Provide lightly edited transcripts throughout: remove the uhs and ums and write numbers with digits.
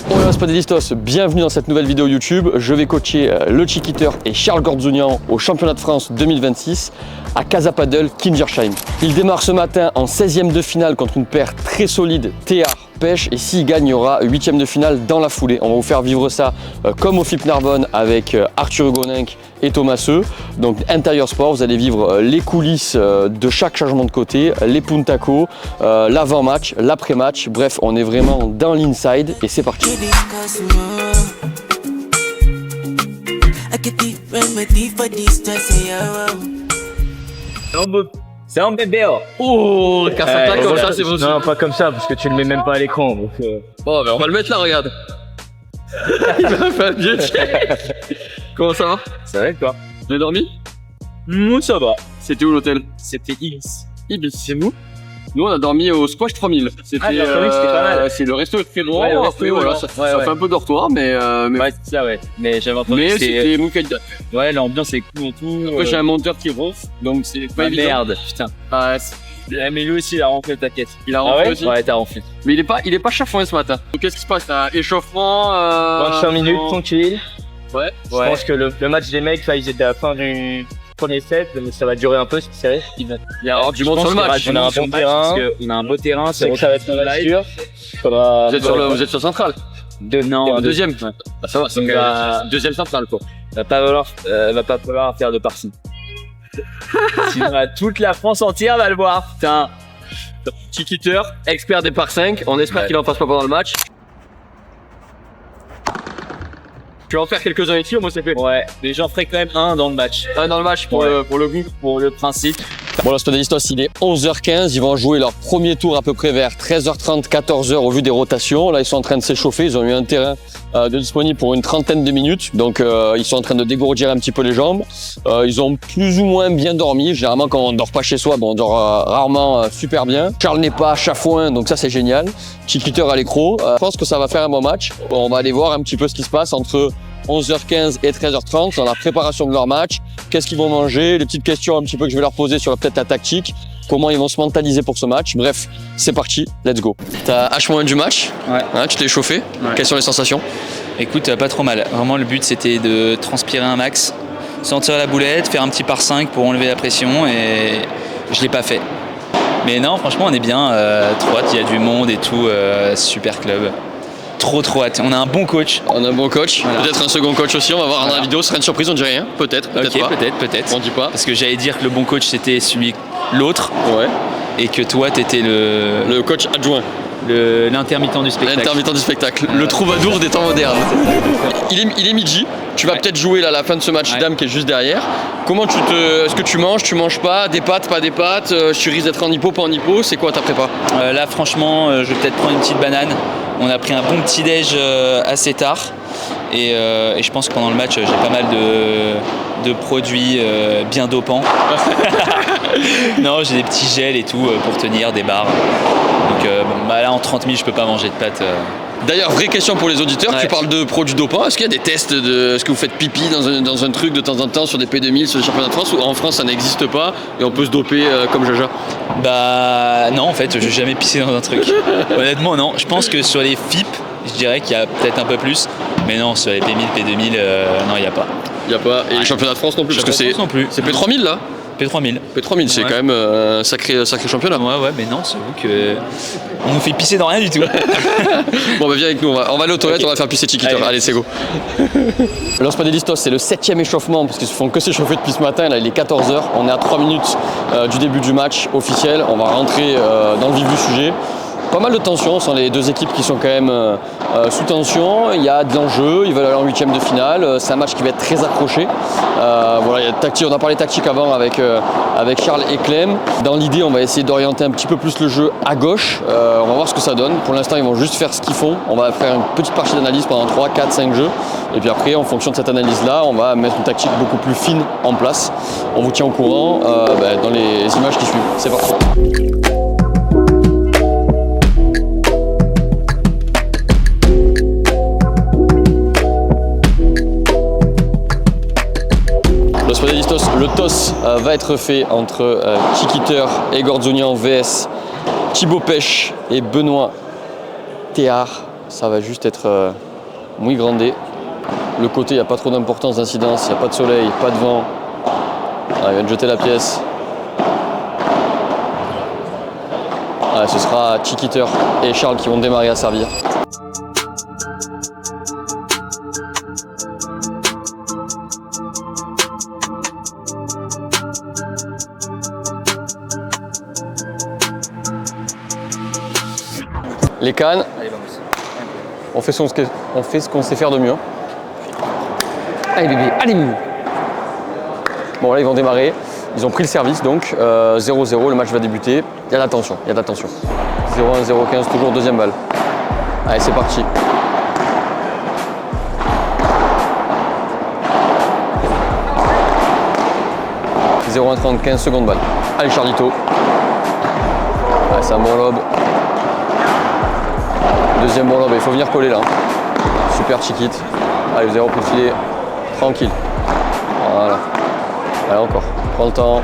Hola Spadélistos, bienvenue dans cette nouvelle vidéo YouTube. Je vais coacher le Chiquiteur et Charles Gordzounian au championnat de France 2026 à Casa Padel, Kingersheim. Il démarre ce matin en 16e de finale contre une paire très solide, Théard Pêche, et s'il gagne, il y aura 8e de finale dans la foulée. On va vous faire vivre ça comme au FIP Narbonne avec Arthur Hugonenc et Thomas Seu. Donc intérieur sport, vous allez vivre les coulisses de chaque changement de côté, les puntaco, l'avant-match, l'après-match. Bref, on est vraiment dans l'inside et c'est parti. C'est un bébé. Oh, car ça plaque comme ça, c'est possible. Non, pas comme ça, parce que tu le mets même pas à l'écran. Donc, Bon, ben on va le mettre là, regarde. Il m'a fait un vieux check. Comment ça va? ça va être quoi? Vous avez dormi? Ça va. C'était où l'hôtel? C'était Ibis. Ibis, c'est nous. Nous, on a dormi au Squash 3000. C'était c'était pas mal. c'est le resto très loin. Ouais, le resto, voilà, ouais. ça Ouais, fait un peu dortoir, mais Ouais, c'est ça, ouais. Mais j'avais entendu mais que c'était Moukaïda. Ouais, l'ambiance est cool et tout. Après, j'ai un monteur qui ronfle, donc c'est pas évident. Merde, putain. Ah, Mais lui aussi, il a renflé, t'inquiète. il a ronflé ouais aussi. Ouais, t'as renflé. Mais il est pas chafouin ce matin. Donc, qu'est-ce qui se passe? T'as échauffement 25 minutes, tranquille. Ouais. Je pense que le match des mecs, là, ils étaient à la fin du premier set, mais ça va durer un peu, c'est serré. Il y a du monde sur le match. On a un bon terrain. On a un beau terrain, C'est que ça va être une live. Vous êtes sur Central? Non, Deuxième. Ah, ça va, c'est deuxième central quoi. va pas falloir faire de partie. Sinon, toute la France entière va le voir. Putain. Chiquiteur, expert des par 5. On espère qu'il en passe pas pendant le match. Tu vas en faire quelques-uns ici, moi c'est fait. Ouais, mais j'en ferai quand même un dans le match. Un dans le match pour le goût. Pour le principe. Bon, les Spadélistos, il est 11h15. Ils vont jouer leur premier tour à peu près vers 13h30, 14h au vu des rotations. Là, ils sont en train de s'échauffer. Ils ont eu un terrain de disponible pour une trentaine de minutes. Donc, ils sont en train de dégourdir un petit peu les jambes. Ils ont plus ou moins bien dormi. Généralement, quand on dort pas chez soi, bon, on dort rarement super bien. Charles n'est pas chafouin, donc ça, c'est génial. Chiquiteur à l'écro. Je pense que ça va faire un bon match. Bon, on va aller voir un petit peu ce qui se passe entre 11h15 et 13h30 dans la préparation de leur match. Qu'est-ce qu'ils vont manger, les petites questions un petit peu que je vais leur poser sur peut-être la tactique, comment ils vont se mentaliser pour ce match. Bref, c'est parti, let's go. T'as H- du match, Ouais. hein, tu t'es chauffé, Ouais. Quelles sont les sensations? Écoute, pas trop mal. Vraiment, le but c'était de transpirer un max, sentir la boulette, faire un petit par 5 pour enlever la pression et je l'ai pas fait. Mais non, franchement, on est bien. Trop hâte, il y a du monde et tout. Super club. Trop hâte. On a un bon coach. On a un bon coach, Voilà. peut-être un second coach aussi, on va voir dans la Voilà. vidéo, ce sera une surprise, on dit rien, peut-être, peut-être Ok, pas. peut-être. On dit pas. Parce que j'allais dire que le bon coach c'était l'autre Ouais. et que toi t'étais Le coach adjoint, l'intermittent du spectacle. l'intermittent du spectacle, le troubadour des temps modernes. Il est midi, tu vas Ouais. peut-être jouer là, à la fin de ce match Ouais. dame qui est juste derrière. Comment est-ce que tu manges pas, des pâtes, pas des pâtes, tu risques d'être en hypo, pas en hypo, c'est quoi ta prépa? Là, franchement, je vais peut-être prendre une petite banane. On a pris un bon petit déj assez tard. Et je pense que pendant le match, j'ai pas mal de produits bien dopants. Non, j'ai des petits gels et tout pour tenir, des barres. Donc là, en 30 000, je peux pas manger de pâtes. D'ailleurs, vraie question pour les auditeurs, Ouais. tu parles de produits dopants, est-ce qu'il y a des tests est-ce que vous faites pipi dans un truc de temps en temps sur des P2000, sur les championnats de France, ou en France ça n'existe pas et on peut se doper comme Jaja? Bah non, en fait, je vais jamais pisser dans un truc. Honnêtement, non. Je pense que sur les FIP, je dirais qu'il y a peut-être un peu plus. Mais non, sur les P1000, P2000, non, il n'y a pas. Il n'y a pas, et les championnats de France non plus, parce que Championnat de France non plus. c'est P3000 là? P3000. P3000, c'est Ouais. quand même un sacré championnat. Ouais, mais non, c'est vous que. On nous fait pisser dans rien du tout. Bon bah viens avec nous, on va aller aux toilettes, Ok. on va faire pisser Chiquiteur. Allez, c'est go. Los Spadélistos, c'est le 7e échauffement parce qu'ils se font que s'échauffer depuis ce matin. Là, il est 14h, on est à 3 minutes du début du match officiel. On va rentrer dans le vif du sujet. Pas mal de tension, ce sont les deux équipes qui sont quand même sous tension. Il y a de l'enjeu, ils veulent aller en 8e de finale. C'est un match qui va être très accroché. Voilà, il y a tactique, on a parlé tactique avant avec Charles et Clem. Dans l'idée, on va essayer d'orienter un petit peu plus le jeu à gauche. On va voir ce que ça donne. Pour l'instant, ils vont juste faire ce qu'ils font. On va faire une petite partie d'analyse pendant 3, 4, 5 jeux. Et puis après, en fonction de cette analyse-là, on va mettre une tactique beaucoup plus fine en place. On vous tient au courant dans les images qui suivent. C'est parti. Los Spadélistos, le toss va être fait entre Chiquiteur et Gordzounian vs Thibaut Pêche et Benoît Théard Ça va juste être muy grande. Le côté, il n'y a pas trop d'importance, d'incidence, il n'y a pas de soleil, pas de vent. Ah, il vient de jeter la pièce. Ah, ce sera Chiquiter et Charles qui vont démarrer à servir. Les cannes, on fait ce qu'on sait faire de mieux. Allez bébé, allez bébé. Bon là ils vont démarrer, ils ont pris le service donc 0-0, le match va débuter. Il y a d'attention, il y a d'attention. 0-1, 0-15, toujours deuxième balle. Allez c'est parti. « 0-1-30, 15 secondes balle. Allez Charlito. Allez, c'est un bon lob. Deuxième bon lob, il faut venir coller là. Super chiquite. Allez, vous avez repris le filet. Tranquille. Voilà. Allez, encore. Prends le temps.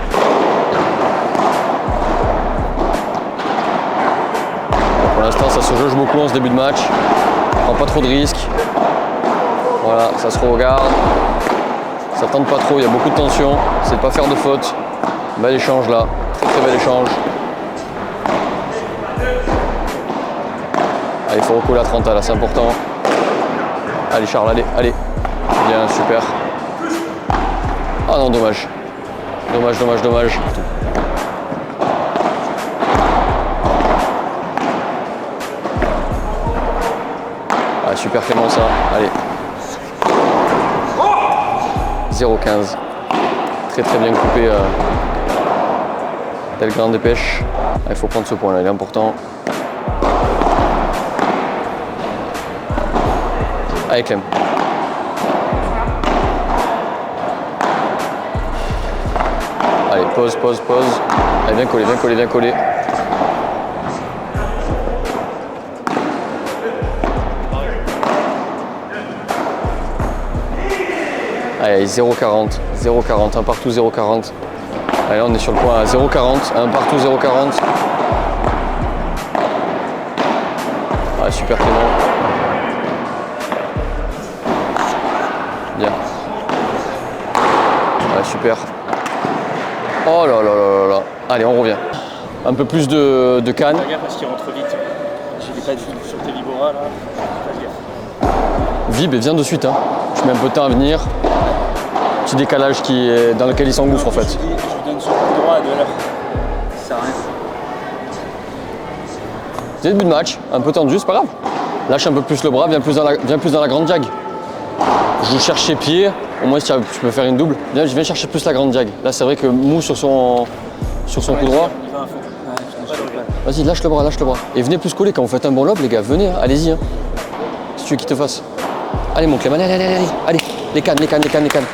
Pour l'instant, ça se jauge beaucoup en ce début de match. Prends pas trop de risques. Voilà, ça se regarde. Ça tente pas trop, il y a beaucoup de tension. C'est de pas faire de faute. Bel échange là. Très très bel échange. Allez, il faut recoller à 30 là, c'est important. Allez Charles, allez, allez. Bien, super. Ah non, dommage. Dommage, dommage, dommage. Ah, super Clément ça. Allez. 0-15. Très très bien coupé. Tel grande dépêche. Il faut prendre ce point là, il est important. Allez Clem. Allez, pause, pause, pause. Allez, bien collé, bien collé, bien collé. Allez, 0-40, 0-40, un partout 0-40. Allez, on est sur le point à 0-40, un partout 0-40. Ah, super Clément. Bien. Ouais, super. Oh là là là là là. Allez, on revient. Un peu plus de canne. Fais gaffe parce qu'il rentre vite. J'ai pas de vib sur tes Vibora là. Fais gaffe. Vib et viens de suite. Hein. Je mets un peu de temps à venir. Petit décalage dans lequel il s'engouffre en fait. Je lui donne son coup droit de l'heure. Ça sert à rien. C'est le début de match, un peu tendu, c'est pas grave. Lâche un peu plus le bras, viens plus dans la grande diag. Je cherche ses pieds, au moins si tu peux faire une double. Viens chercher plus la grande diag. Là c'est vrai que mou sur son coup droit. Il va à fond. Vas-y, lâche le bras, lâche le bras. Et venez plus coller quand vous faites un bon lob, les gars, venez, hein, allez-y. Hein. Si tu veux qu'il te fasse. Allez mon Clem, allez, allez, allez, allez, allez. Les cannes, les cannes, les cannes, les cannes.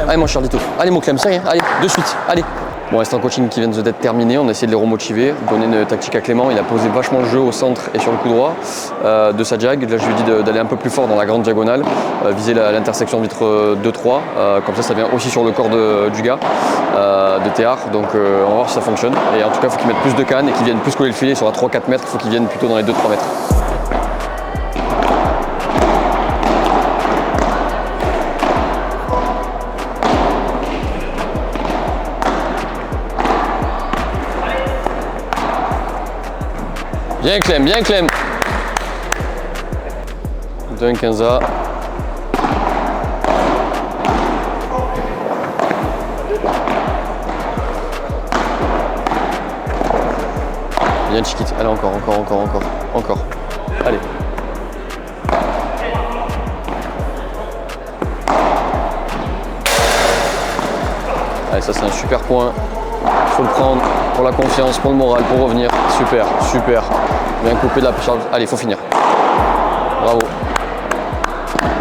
Allez mon Charlito. Allez mon Clem, ça y est, allez, de suite, allez. Bon, instant coaching qui vient d'être terminé, on a essayé de les remotiver, donner une tactique à Clément. Il a posé vachement le jeu au centre et sur le coup droit de sa jag. Là, je lui ai dit d'aller un peu plus fort dans la grande diagonale, viser l'intersection vitre 2-3. Comme ça vient aussi sur le corps du gars, de Théard. Donc, on va voir si ça fonctionne. Et en tout cas, il faut qu'il mette plus de cannes et qu'il vienne plus coller le filet sur la 3-4 mètres. Il faut qu'il vienne plutôt dans les 2-3 mètres. Bien Clem, bien Clem. D'un 15A. Bien chiquite. Allez encore. Allez. Allez, ça c'est un super point. Il faut le prendre pour la confiance, pour le moral, pour revenir. Super, super. Bien coupé de la charge. Allez, il faut finir. Bravo.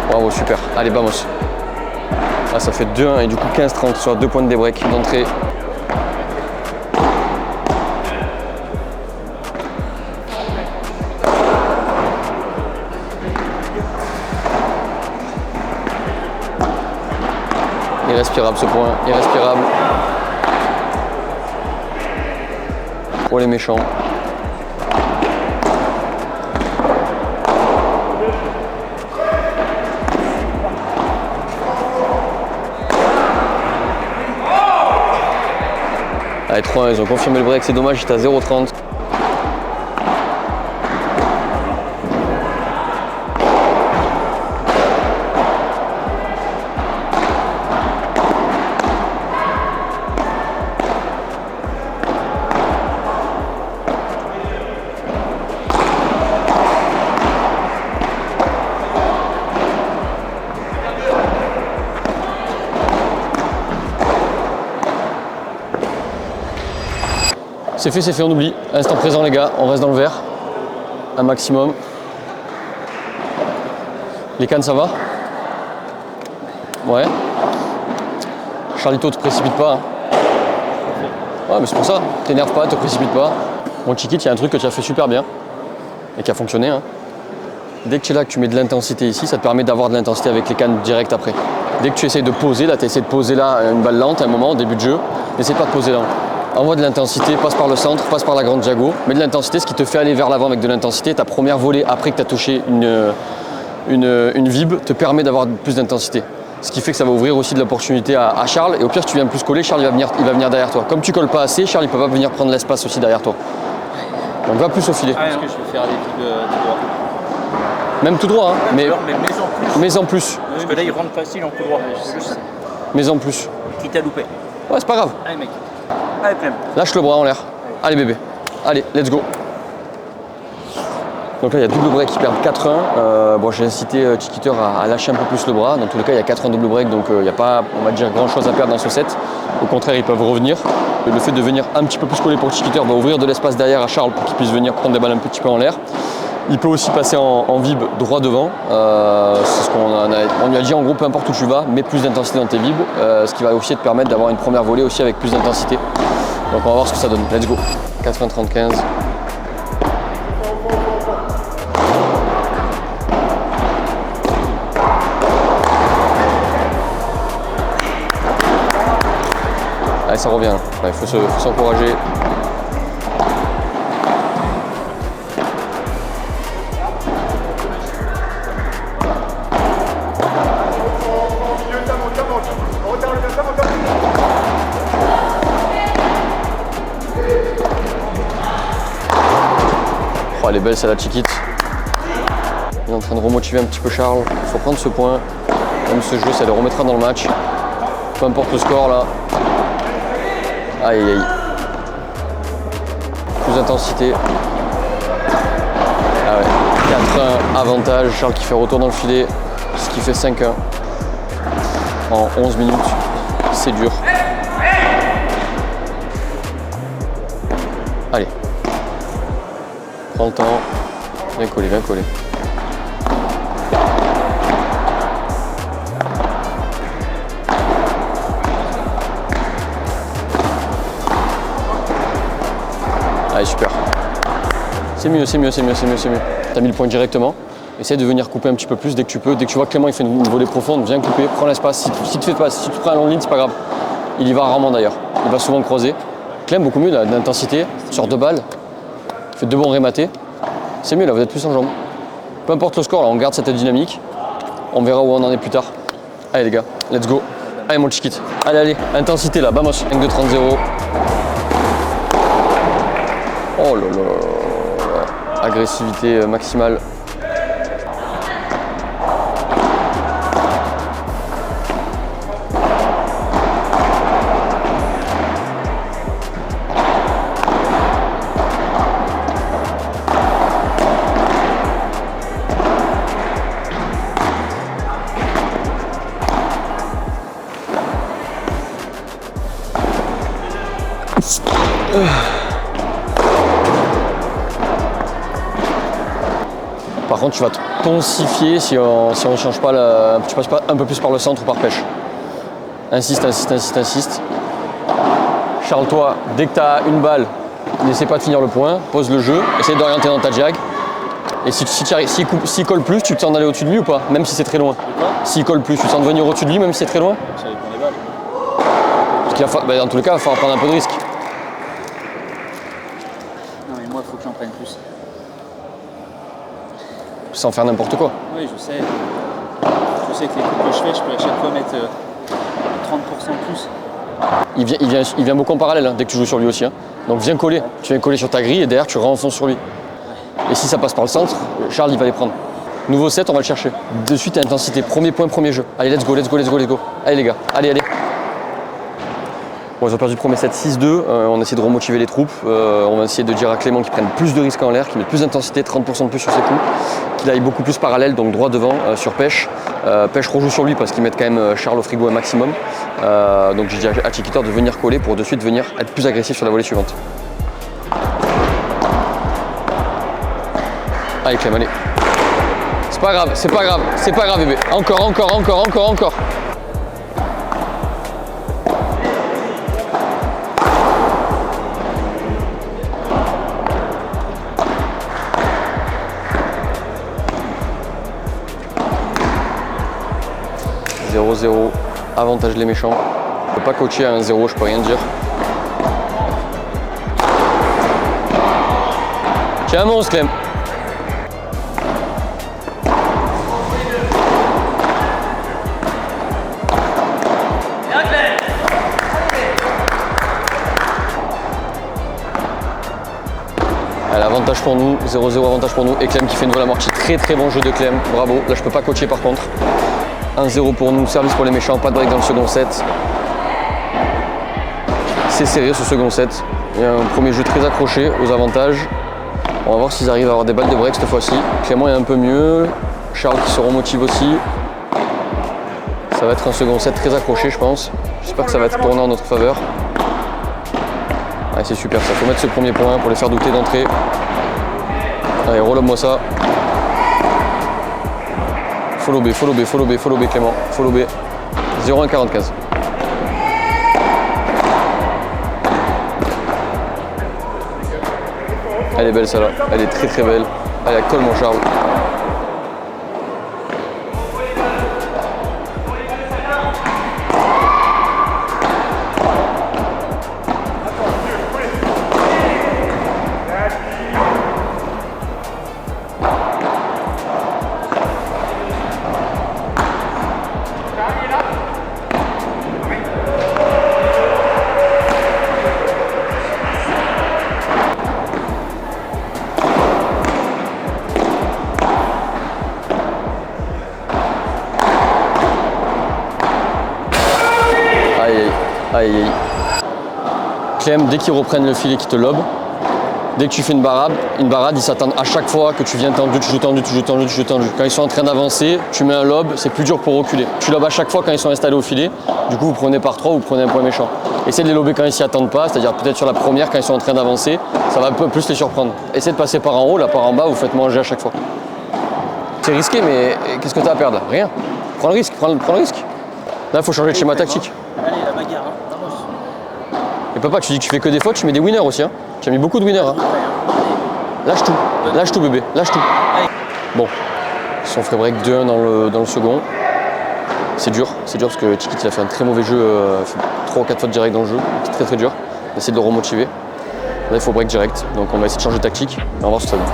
Bravo, super. Allez, vamos. Ah, ça fait 2-1 et du coup 15-30 sur 2 points de débreak d'entrée. Irrespirable ce point, irrespirable. Pour les méchants. Allez, 3-1, ils ont confirmé le break, c'est dommage, j'étais à 0,30. C'est fait, on oublie. Instant présent les gars, on reste dans le vert. Un maximum. Les cannes ça va? Ouais. Charlito, te précipite pas. Hein. Ouais mais c'est pour ça, t'énerve pas, te précipite pas. Mon Chiquit, il y a un truc que tu as fait super bien et qui a fonctionné. Hein. Dès que tu es là, que tu mets de l'intensité ici, ça te permet d'avoir de l'intensité avec les cannes direct après. Dès que tu essayes de poser, là tu essaies de poser là une balle lente à un moment, au début de jeu, n'essaie pas de poser là. Envoie de l'intensité, passe par le centre, passe par la grande diago, mets de l'intensité, ce qui te fait aller vers l'avant avec de l'intensité. Ta première volée après que tu as touché une vib te permet d'avoir plus d'intensité. Ce qui fait que ça va ouvrir aussi de l'opportunité à Charles. Et au pire, si tu viens plus coller, Charles il va venir derrière toi. Comme tu colles pas assez, Charles il peut pas venir prendre l'espace aussi derrière toi. Donc va plus au filet. Est-ce que je vais faire des vibes de droit? Même tout droit, hein, mais en plus. en plus. Parce que là, il rentre facile en coup droit. Mais en plus. Qui t'a loupé. Ouais, c'est pas grave. Allez, mec. Allez, Clem. Lâche le bras en l'air. Allez bébé. Allez, let's go. Donc là, il y a double break qui perd 4-1. Bon, j'ai incité Chiquiteur à lâcher un peu plus le bras. Dans tous les cas, il y a 4-1 double break, donc il n'y a pas, on va dire, grand chose à perdre dans ce set. Au contraire, ils peuvent revenir. Le fait de venir un petit peu plus coller pour Chiquiteur va ouvrir de l'espace derrière à Charles pour qu'il puisse venir prendre des balles un petit peu en l'air. Il peut aussi passer en vib droit devant. C'est ce on lui a dit en gros, peu importe où tu vas, mets plus d'intensité dans tes vibs, ce qui va aussi te permettre d'avoir une première volée aussi avec plus d'intensité. Donc on va voir ce que ça donne. Let's go. 80-35. Allez, ça revient. Il faut s'encourager. Oh, elle est belle celle-là, Chiquit. Il est en train de remotiver un petit peu Charles. Il faut prendre ce point. Même ce jeu, ça le remettra dans le match. Peu importe le score là. Aïe aïe. Plus d'intensité. Ah ouais. 4-1 avantage. Charles qui fait retour dans le filet. Ce qui fait 5-1. En 11 minutes. C'est dur. Allez. Prends le temps. Bien collé, bien collé. Allez, super. C'est mieux. T'as mis le point directement. Essaye de venir couper un petit peu plus dès que tu peux. Dès que tu vois que Clément il fait une volée profonde, viens couper, prends l'espace. Si tu prends un long ligne, c'est pas grave. Il y va rarement d'ailleurs. Il va souvent croiser. Clem, beaucoup mieux d'intensité, sur 2 balles. Fait 2 bons rématés. C'est mieux là, vous êtes plus en jambes. Peu importe le score, là, on garde cette dynamique. On verra où on en est plus tard. Allez les gars, let's go. Allez mon Chiquit. Allez, intensité là, vamos. 5-2-30-0. Oh là là. Agressivité maximale. Par contre, tu vas te ponsifier si on ne change pas, tu passes pas un peu plus par le centre ou par pêche. Insiste. Charles, toi, dès que tu as une balle, n'essaie pas de finir le point, pose le jeu, essaye d'orienter dans ta jag. Et s'il colle plus, tu te sens d'aller au-dessus de lui ou pas, même si c'est très loin. S'il colle plus, tu te sens de venir au-dessus de lui, même si c'est très loin. Ça dépend des balles. Parce dans tous les cas, il va falloir prendre un peu de risque. Non mais moi il faut que j'en prenne plus. Sans faire n'importe quoi. Oui je sais. Je sais que les coups que je fais, je peux à chaque fois mettre 30% de plus. Il vient beaucoup en parallèle hein, dès que tu joues sur lui aussi. Hein. Donc viens coller. Tu viens coller sur ta grille et derrière tu renfonces sur lui. Et si ça passe par le centre, Charles il va les prendre. Nouveau set, on va le chercher. De suite à intensité. Premier point, premier jeu. Allez, let's go, let's go, let's go, let's go. Allez les gars, allez, allez. Bon, ils ont perdu le premier set 6-2. On essaie de remotiver les troupes. On va essayer de dire à Clément qu'il prenne plus de risques en l'air, qu'il mette plus d'intensité, 30% de plus sur ses coups, qu'il aille beaucoup plus parallèle, donc droit devant sur Pêche. Pêche rejoue sur lui parce qu'ils mettent quand même Charles au frigo un maximum. Donc j'ai dit à Chiquitor de venir coller pour de suite venir être plus agressif sur la volée suivante. Allez Clem, allez. C'est pas grave, c'est pas grave, c'est pas grave bébé. Encore, encore, encore, encore, encore. « 0-0, avantage les méchants. Je peux pas coacher à 1-0, je peux rien dire. Tiens un monstre Clem. Allez, avantage pour nous, 0-0 avantage pour nous. Et Clem qui fait une volée amortie. Très très bon jeu de Clem, bravo. Là je peux pas coacher par contre. 1-0 pour nous, service pour les méchants, pas de break dans le second set. C'est serré ce second set. Il y a un premier jeu très accroché aux avantages. On va voir s'ils arrivent à avoir des balles de break cette fois-ci. Clément est un peu mieux. Charles qui se remotive aussi. Ça va être un second set très accroché je pense. J'espère que ça va être tourné en notre faveur. Ouais, c'est super ça, faut mettre ce premier point pour les faire douter d'entrée. Allez, roll-up-moi ça. Follow B, follow B, follow B, follow B Clément, follow B. 0-1-45. Elle est belle celle-là, elle est très très belle. Allez, colle mon Charles. Aïe aïe. Clem, dès qu'ils reprennent le filet, qu'ils te lobent, dès que tu fais une barade, ils s'attendent à chaque fois que tu viens tendu, tu joues tendu, tu joues tendu, tu joues tendu. Quand ils sont en train d'avancer, tu mets un lob, c'est plus dur pour reculer. Tu lobes à chaque fois quand ils sont installés au filet, du coup vous prenez par 3, vous prenez un point méchant. Essayez de les lober quand ils s'y attendent pas, c'est-à-dire peut-être sur la première, quand ils sont en train d'avancer, ça va un peu plus les surprendre. Essayez de passer par en haut, là par en bas, vous faites manger à chaque fois. C'est risqué, mais qu'est-ce que tu as à perdre? Rien. Prends le risque, prends le risque. Là, il faut changer de schéma tactique. Allez, la bagarre, hein. Vamos. Et papa, tu dis que tu fais que des fautes, tu mets des winners aussi. Hein. Tu as mis beaucoup de winners. Hein. Lâche tout bébé, lâche tout. Bon, si on ferait break 2-1 dans le second, c'est dur parce que Chiquit il a fait un très mauvais jeu, 3 ou 4 fautes direct dans le jeu, c'est très très dur. On essaie de le remotiver. Là il faut break direct, donc on va essayer de changer de tactique et on va voir ce que ça donne.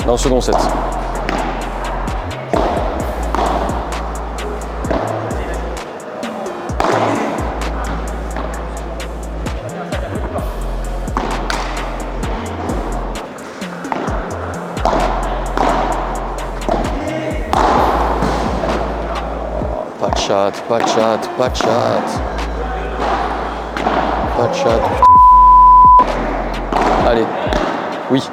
Dans le second set. Pas de chat, pas de chat, pas de chat. Pas de chat. Allez, oui.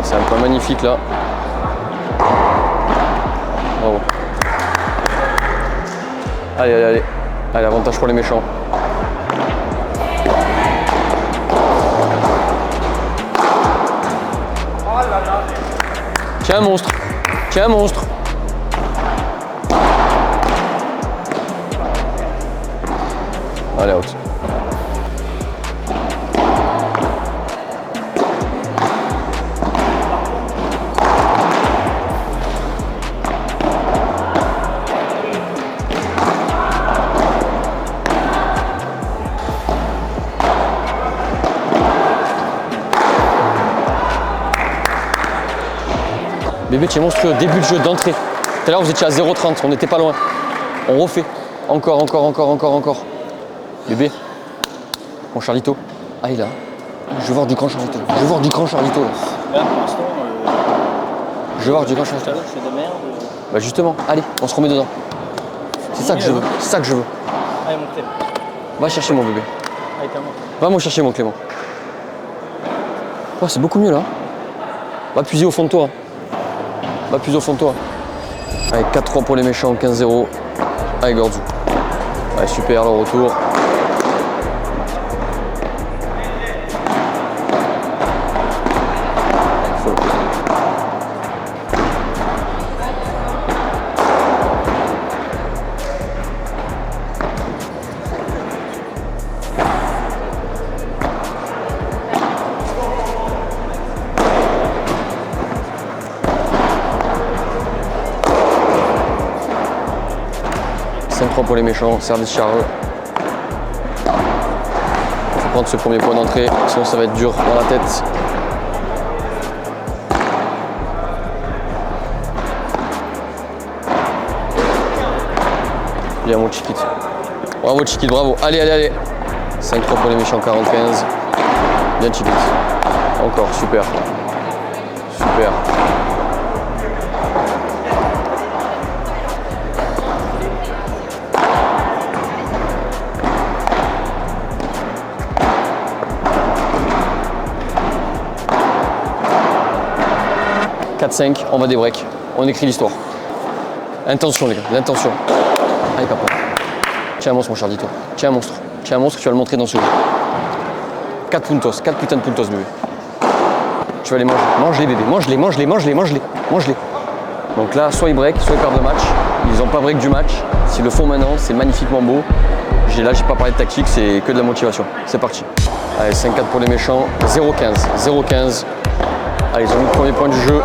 C'est un point magnifique là. Bravo. Allez, allez, allez. Allez, avantage pour les méchants. Tiens un monstre. Tiens un monstre. Allez, out. Bébé, tu es monstrueux. Début de jeu, d'entrée. Tout à l'heure, vous étiez à 0,30. On n'était pas loin. On refait. Encore. Bébé. Mon Charlito. Ah, il est là. Je veux voir du grand Charlito. Là. Là, pour l'instant, Je veux voir du grand Charlito. je fais de merde. Bah justement, allez, on se remet dedans. C'est ça que je veux. C'est ça que je veux. Allez, mon Clem. Va chercher mon bébé. Allez, t'as moi. Va moi chercher mon Clément. Oh, c'est beaucoup mieux là. Va puiser au fond de toi. Va puiser au fond de toi. Allez, 4-3 pour les méchants, 15-0. Allez, Gordou. Allez, super, le retour. Pour les méchants, service Charles. Il faut prendre ce premier point d'entrée, sinon ça va être dur dans la tête. Bien mon Chiquit. Bravo Chiquit, bravo. Allez. 5-3 pour les méchants, 45. Bien Chiquit. Encore, super. Super. On va des breaks. On écrit l'histoire. Intention les gars, l'intention. Allez papa. Tiens un monstre mon Charlito. Tiens un monstre, tu vas le montrer dans ce jeu. 4 puntos, 4 putains de puntos bébé. Tu vas les manger. Mange-les bébé, mange-les. Donc là, soit ils break, soit ils perdent le match. Ils n'ont pas break du match. S'ils le font maintenant, c'est magnifiquement beau. Là, j'ai pas parlé de tactique, c'est que de la motivation. C'est parti. Allez, 5-4 pour les méchants. 0-15. Allez, ils ont mis le premier point du jeu.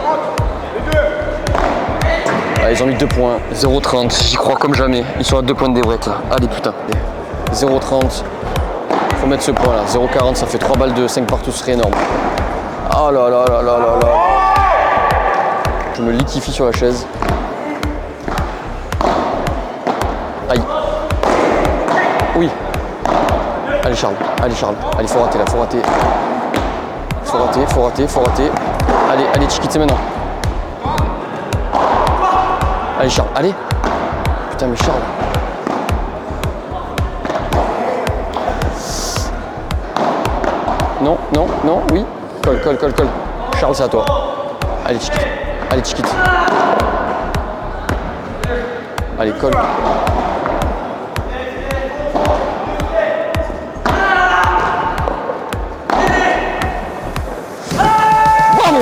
Allez, ils ont mis 2 points. 0-30. J'y crois comme jamais. Ils sont à 2 points de débreak là. Allez, putain. 0-30. Faut mettre ce point là. 0-40, ça fait 3 balles de 5 partout, ce serait énorme. Oh là là. Je me liquifie sur la chaise. Aïe. Oui. Allez, Charles. Allez, faut rater là, faut rater. Faut rater. Allez, Chiquit, maintenant. Allez, Charles, allez. Putain, mais Charles. Non, oui. Colle. Charles, c'est à toi. Allez, Chiquit. Allez, colle. Bravo!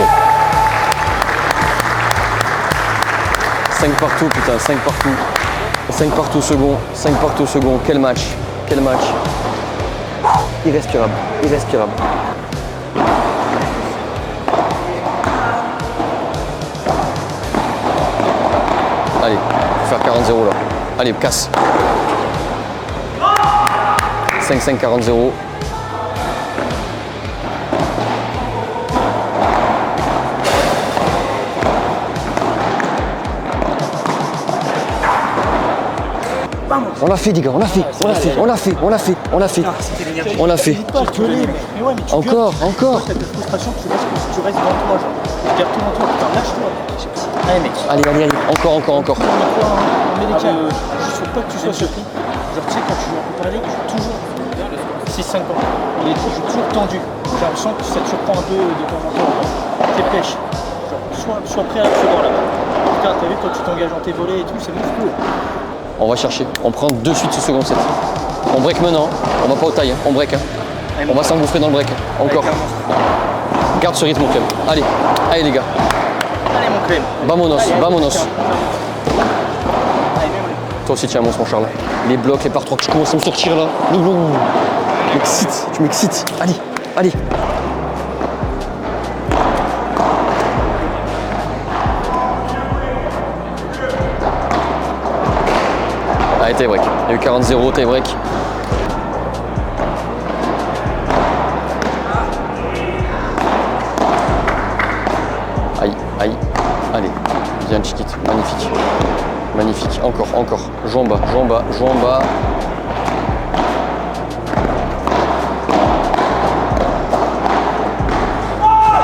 5 partout, putain, 5 partout. 5 partout au second. Quel match. Irrespirable. Allez, faut faire 40-0 là. Allez, casse. 5-5, 40-0. On l'a fait les gars, on l'a fait. Mais ouais, mais tu Encore. T'as de frustration, tu restes devant toi, genre. Tu gardes tout devant toi, putain, lâche-toi. Allez, mec. Allez, encore. Mais les gars, je souhaite pas que tu sois surpris. Genre, tu sais, quand tu joues en Coupe Ligue, tu joues toujours 6-5 ans. Il est toujours tendu. J'ai l'impression que ça te surprend un peu de temps en temps. T'es pêche. Genre, sois prêt à la recevoir là-bas. Putain, t'as vu, quand tu t'engages dans tes volets et tout, c'est monstrueux. On va chercher, on prend de suite ce second set. On break maintenant, on va pas au taille, on break. On va s'engouffrer dans le break, encore. Garde ce rythme mon Clem. Allez les gars. Allez mon Clem. Vamonos. Toi aussi tiens mon Charles. Les blocs, les par 3 qui commencent à me sortir là. Non. Tu m'excites. Allez. Allez, tie break. Il y a eu 40-0, tie break. Allez, bien Chiquite, magnifique. Magnifique, encore, encore. Jouons en bas, jouons en bas, jouons en bas.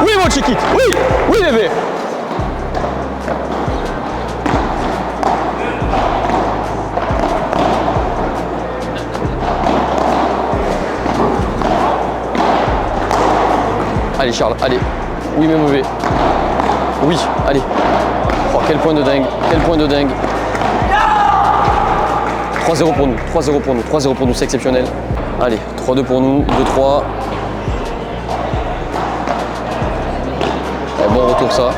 Oui mon Chiquite, oui, oui bébé. Allez Charles, allez. Oui mais mauvais. Oui, allez. Oh, quel point de dingue, quel point de dingue. 3-0 pour nous, 3-0 pour nous, 3-0 pour nous, c'est exceptionnel. Allez, 3-2 pour nous, 2-3. Bon retour ça.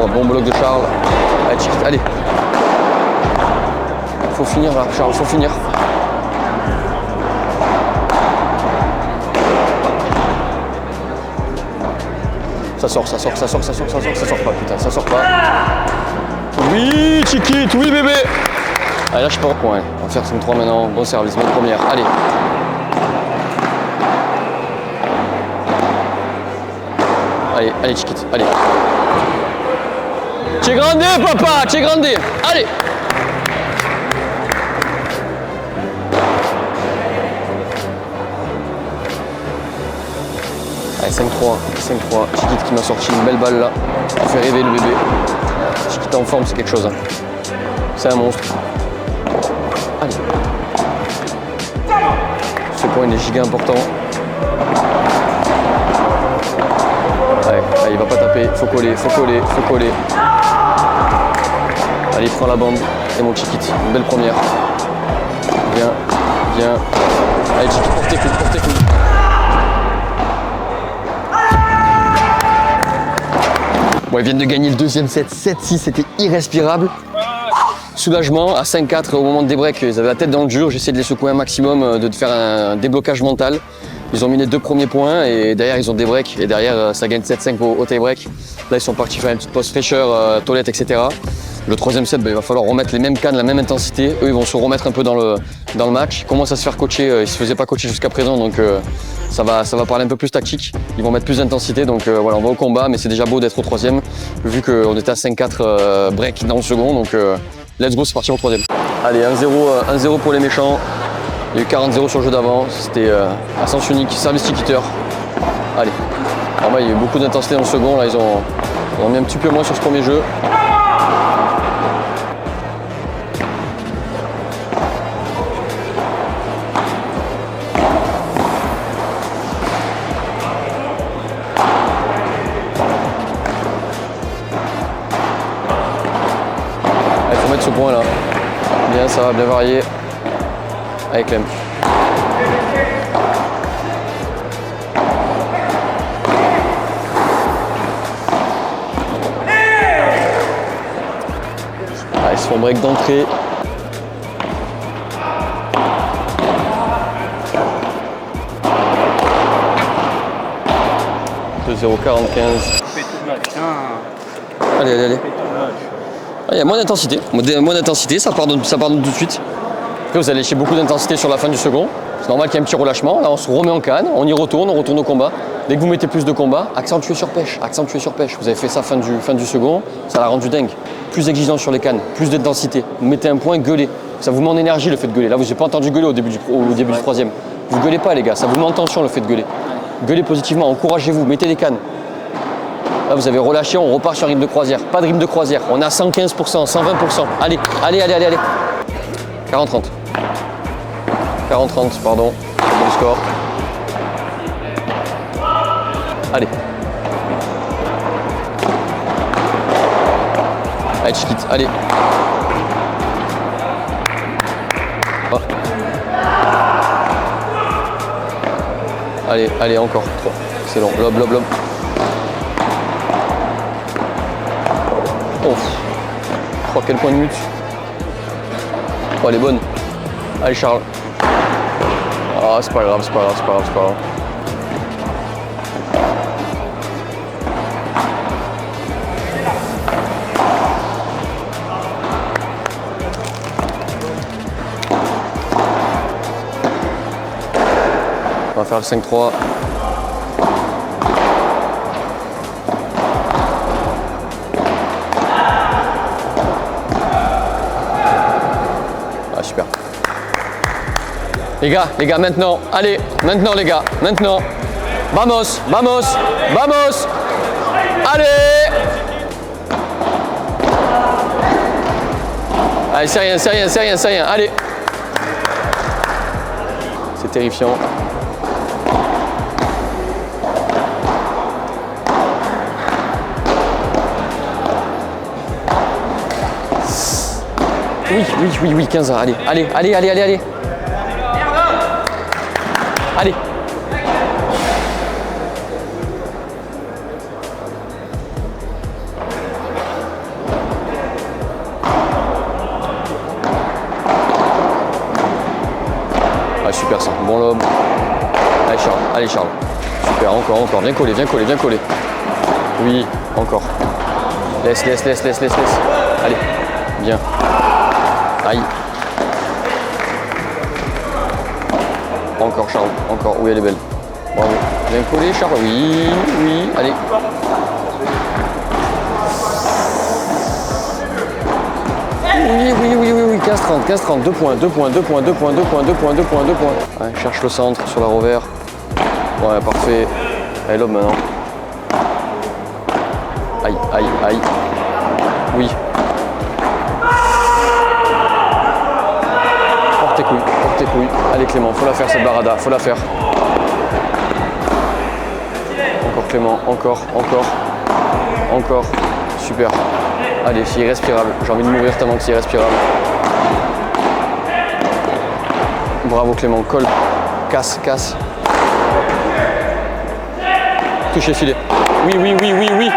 Oh, bon bloc de Charles. Allez, Chiquite, allez. Faut finir là, Charles, faut finir. Ça sort, ça sort, ça sort, ça sort, ça sort, ça sort pas, putain, ça sort pas. Oui, Chiquite, oui bébé. Allez, lâche pas. Ouais, on va faire 5-3 maintenant. Bon service, bonne première. Allez. Allez, allez, Chiquite, allez. T'es grandé, papa, t'es grandé. Allez. Allez, 5-3, 5-3. Chiquite qui m'a sorti une belle balle là. Il fait rêver le bébé. Chiquite en forme, c'est quelque chose. Hein. C'est un monstre. Allez. Ce point il est giga important. Allez, allez, il va pas taper. Faut coller, faut coller, faut coller. Allez, prends la bande. Et mon Chiquite. Une belle première. Bien, bien. Allez, Chiquite, porte tes couilles, porte tes couilles. Bon, ils viennent de gagner le deuxième set, 7-6, c'était irrespirable. Soulagement à 5-4 au moment des breaks, ils avaient la tête dans le dur, j'essaie de les secouer un maximum, de faire un déblocage mental. Ils ont mis les 2 premiers points et derrière ils ont des breaks et derrière ça gagne 7-5 au tie-break. Là ils sont partis faire une petite pause fraîcheur, toilette, etc. Le troisième set, il va falloir remettre les mêmes cannes, la même intensité. Eux ils vont se remettre un peu dans le match. Ils commencent à se faire coacher, ils ne se faisaient pas coacher jusqu'à présent donc ça va parler un peu plus tactique. Ils vont mettre plus d'intensité donc voilà, on va au combat mais c'est déjà beau d'être au troisième vu qu'on était à 5-4 break dans le second donc let's go, c'est parti au troisième. Allez, 1-0 pour les méchants. Il y a eu 40-0 sur le jeu d'avant, c'était à sens unique, service chiquiteur. Allez, alors, il y a eu beaucoup d'intensité dans le second, là ils ont mis un petit peu moins sur ce premier jeu. Il faut mettre ce point là. Bien, ça va bien varier. Avec Clem. Ah, ils se font break d'entrée. « 2-0-45. » Allez, allez, allez. Ah, il y a moins d'intensité, ça pardonne tout de suite. Après, vous allez lâcher beaucoup d'intensité sur la fin du second. C'est normal qu'il y ait un petit relâchement. Là, on se remet en canne, on y retourne, on retourne au combat. Dès que vous mettez plus de combat, accentuez sur pêche, accentuez sur pêche. Vous avez fait ça fin du second, ça l'a rendu dingue. Plus exigeant sur les cannes, plus d'intensité. Vous mettez un point, gueulez. Ça vous met en énergie le fait de gueuler. Là, vous n'avez pas entendu gueuler au début du troisième. Vous gueulez pas les gars, ça vous met en tension le fait de gueuler. Gueulez positivement, encouragez-vous, mettez les cannes. Là, vous avez relâché, on repart sur un rythme de croisière. Pas de rythme de croisière, on est à 115%, 120%. Allez, allez, allez, allez, allez. 40-30. 40-30, pardon, c'est bon score. Allez. Allez, Chiquite, allez. Oh. Allez, allez, encore. 3. C'est long, lob, lob, lob. Oh. Oh, quel point de mute. Oh, elle est bonne. Allez, Charles. Ah, c'est pas grave, c'est pas grave, c'est pas grave, c'est pas grave. On va faire le 5-3. Les gars, maintenant. Allez, maintenant les gars, maintenant. Vamos, vamos, vamos. Allez. Allez, c'est rien, c'est rien, c'est rien, c'est rien. Allez. C'est terrifiant. Oui, 15 ans. Allez. Allez. Ah, super ça. Bon lobe. Allez Charles. Super, encore. Viens coller. Oui, encore. Laisse. Allez. Bien. Aïe. Encore Charles, encore. Oui, elle est belle. Bravo. Bien collé Charles. Oui. Allez. Oui. 15-30. 2 points. Ouais, cherche le centre sur la rover. Ouais, parfait. Allez, lobe maintenant. Aïe. Oui. Porte tes couilles. Allez Clément, faut la faire cette barada, faut la faire. Encore Clément, encore. Super. Allez, c'est irrespirable. J'ai envie de mourir tellement que c'est irrespirable. Bravo Clément, colle. Casse. Touche les filets. Oui.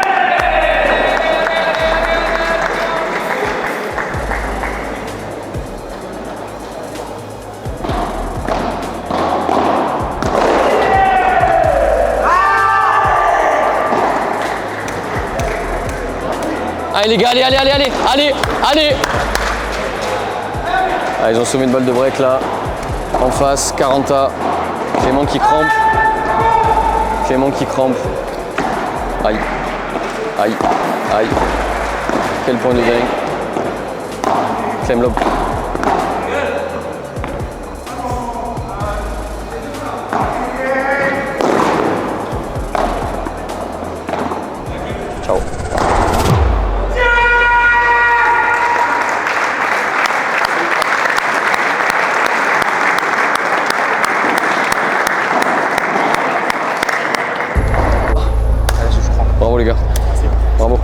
Allez les gars, allez. Ah, ils ont sauvé une balle de break là. En face, 40A. Clément qui crampe. Aïe. Quel point de dingue. Clem lobe. Ciao. Bravo les gars. Bravo.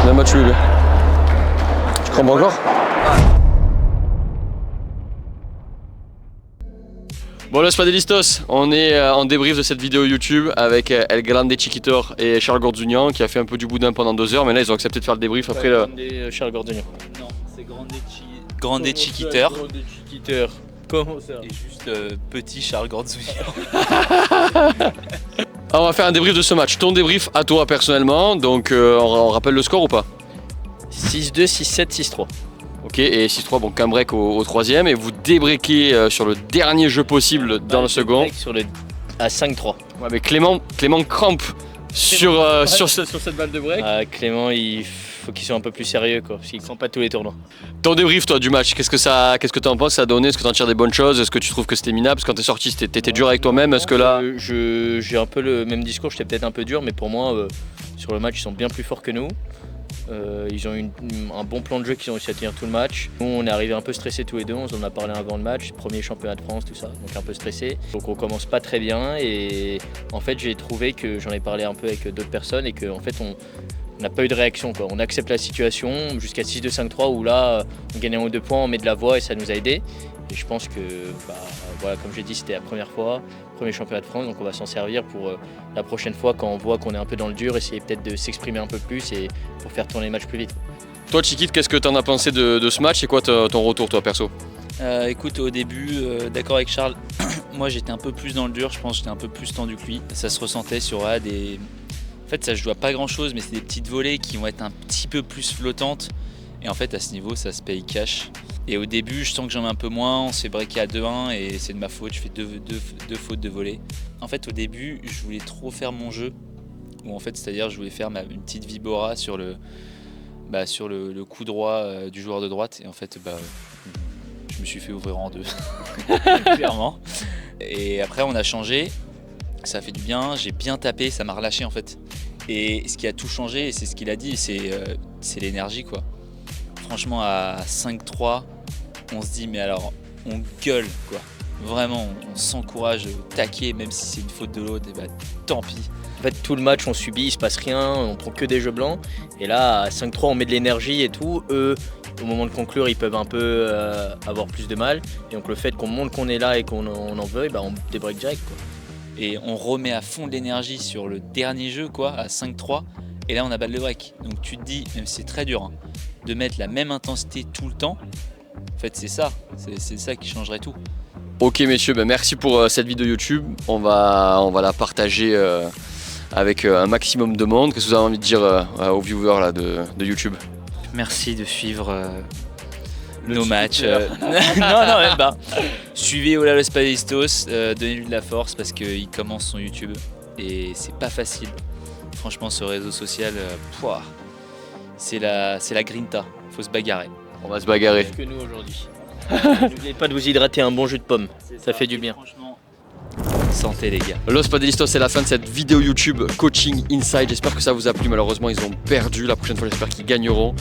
Le match nul. Tu crampes encore? Bon, Los Padelistos, on est en débrief de cette vidéo YouTube avec El Grande Chiquitor et Charles Gordunian qui a fait un peu du boudin pendant 2 heures, mais là ils ont accepté de faire le débrief après le... Charles Gordunian. Non, c'est Grande Chiquiteur. Comment ça? Et juste petit Charles Gordunian. Alors, on va faire un débrief de ce match. Ton débrief à toi personnellement, donc on rappelle le score ou pas? 6-2, 6-7, 6-3. Ok, et 6-3, bon, qu'un break au troisième, et vous débreakez sur le dernier jeu possible dans le second. À 5-3. Ouais, mais Clément crampe sur cette balle de break. Clément, il faut qu'il soit un peu plus sérieux, quoi, parce qu'il ne prend pas tous les tournois. Ton débrief, toi, du match, qu'est-ce que tu en penses? Ça a donné? Est-ce que tu en tires des bonnes choses? Est-ce que tu trouves que c'était minable? Parce que quand t'es sorti, t'étais dur avec toi-même. Est-ce que là. J'ai un peu le même discours, j'étais peut-être un peu dur, mais pour moi, sur le match, ils sont bien plus forts que nous. Ils ont eu un bon plan de jeu qu'ils ont réussi à tenir tout le match. Nous, on est arrivé un peu stressés tous les deux, on en a parlé avant le match, premier championnat de France, tout ça, donc un peu stressé. Donc on commence pas très bien et en fait j'ai trouvé que j'en ai parlé un peu avec d'autres personnes et qu'en fait on n'a pas eu de réaction, quoi. On accepte la situation jusqu'à 6-2, 5-3 où là on gagne 1 ou 2 points, on met de la voix et ça nous a aidés. Et je pense que, voilà, comme j'ai dit, c'était la première fois, premier championnat de France, donc on va s'en servir pour la prochaine fois quand on voit qu'on est un peu dans le dur, essayer peut-être de s'exprimer un peu plus et pour faire tourner les matchs plus vite. Toi, Chiquit, qu'est-ce que tu en as pensé de ce match? C'est quoi ton retour, toi, perso? Écoute, au début, d'accord avec Charles, moi j'étais un peu plus dans le dur, je pense que j'étais un peu plus tendu que lui. Ça se ressentait sur des... En fait, ça je joue à pas grand-chose, mais c'est des petites volées qui vont être un petit peu plus flottantes. Et en fait, à ce niveau, ça se paye cash. Et au début, je sens que j'en ai un peu moins, on s'est breaké à 2-1 et c'est de ma faute, je fais deux fautes de volée. En fait, au début, je voulais trop faire mon jeu où en fait, c'est-à-dire je voulais faire une petite vibora sur le coup droit du joueur de droite, et en fait je me suis fait ouvrir en deux, clairement. Et après on a changé, ça a fait du bien, j'ai bien tapé, ça m'a relâché en fait. Et ce qui a tout changé, et c'est ce qu'il a dit, c'est l'énergie quoi. Franchement à 5-3, on se dit mais alors on gueule quoi. Vraiment, on s'encourage au taquet, même si c'est une faute de l'autre, et tant pis. En fait, tout le match, on subit, il se passe rien, on prend que des jeux blancs. Et là, à 5-3, on met de l'énergie et tout. Eux, au moment de conclure, ils peuvent un peu avoir plus de mal. Et donc, le fait qu'on montre qu'on est là et qu'on en veut, on débreak direct, quoi. Et on remet à fond de l'énergie sur le dernier jeu, quoi, à 5-3. Et là, on a balle de break. Donc, tu te dis, même si c'est très dur, hein, de mettre la même intensité tout le temps. En fait, c'est ça. C'est ça qui changerait tout. Ok messieurs, merci pour cette vidéo YouTube. On va la partager avec un maximum de monde. Qu'est-ce que vous avez envie de dire aux viewers là, de YouTube? Merci de suivre nos matchs. Non, même pas. Suivez Ola Los Padistos, donnez-lui de la force parce qu'il commence son YouTube et c'est pas facile. Franchement, ce réseau social, c'est la grinta. Faut se bagarrer. On va se bagarrer. Plus que nous aujourd'hui. N'oubliez pas de vous hydrater un bon jus de pomme, ça fait du bien. Franchement, santé les gars. Los Padelistos, c'est la fin de cette vidéo YouTube Coaching Inside. J'espère que ça vous a plu. Malheureusement, ils ont perdu. La prochaine fois, j'espère qu'ils gagneront.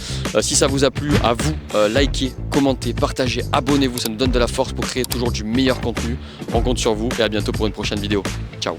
Si ça vous a plu, à vous, likez, commentez, partagez, abonnez-vous. Ça nous donne de la force pour créer toujours du meilleur contenu. On compte sur vous et à bientôt pour une prochaine vidéo. Ciao.